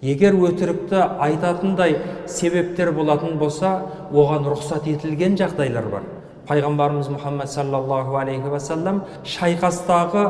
Егер өтірікті айтатындай себептер болатын болса, оған рұқсат етілген жағдайлар бар. Пайғамбарымыз Мұхаммад саллаллаху алейхи вассалам шайқастағы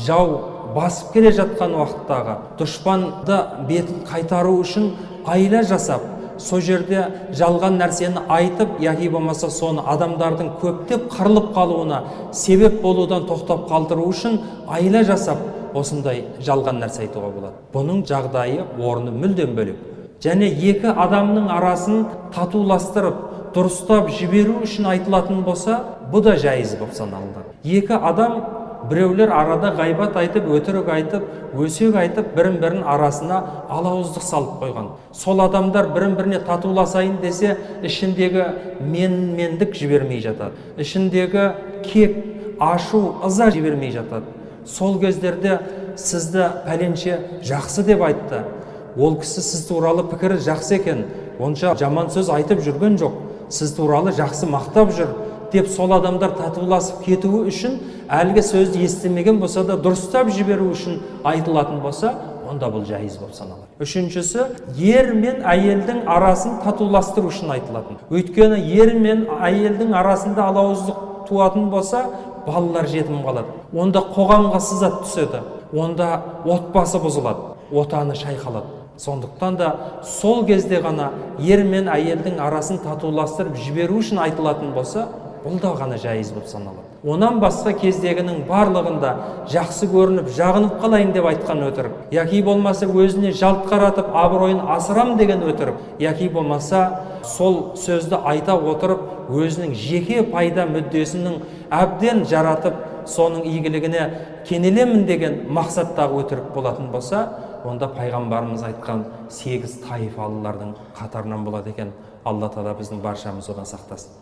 жау басып келе жатқан уақыттағы дұшпанды бетін қайтару үшін айла жасап, сол жерде жалған нәрсені айтып, яки болмаса соны адамдардың көптеп қырылып қалуына себеп болудан тоқтап қалдыру үшін айла жасап, осындай жалған нәрсе айтуға болады. Бұның жағдайы, орны мүлдем бөлек. Және екі адамның арасын татуластырып, дұрыстап жіберу үшін айтылатын болса, бұл да жайыз болып саналады. Екі адам, біреулер арада ғайбат айтып, өтірік айтып, өсек айтып, бірін-бірін арасына алауыздық салып қойған. Сол адамдар бірін-біріне татуласайын десе, ішіндегі менмендік жібермей жатады. Ішіндегі кек, ашу, ыза жібермей жатады. Сол кездерде сізді пәленше жақсы деп айтты. Ол кісі сіз туралы пікірі жақсы екен, онша жаман сөз айтып жүрген жоқ, сіз туралы жақсы мақтап жүр деп сол адамдар татуласып кетуі үшін, әлгі сөзді естімеген болса да дұрыстап жіберу үшін айтылатын болса, онда бұл жайыз болып саналады. Үшіншісі, ер мен әйелдің арасын татуластыру үшін айтылатын. Өйткені ер мен әйелдің арасында алауыздық туатын болса, балалар жетім қалады. Онда қоғамға сызат түседі. Онда отбасы бұзылады, отаны шайқалады. Сондықтан да сол кезде ғана ер мен әйелдің арасын татуластырып жіберу үшін айтылатын болса, бұл да ғана жайыз болып саналады. Онан басқа кездегінің барлығында жақсы көрініп, жағынып қалайын деп айтқан өтірік, яки болмаса өзіне жалт қаратып, абыройын асырам деген өтірік, яки болмаса сол сөзді айта отырып, өзінің жеке пайда мүддесінің әбден жаратып, соның игілігіне кенелемін деген мақсаттағы өтірік болатын болса, онда пайғамбарымыз айтқан 8 таифалылардың қатарынан болады екен. Алла Тағала біздің баршамызды одан сақтасын.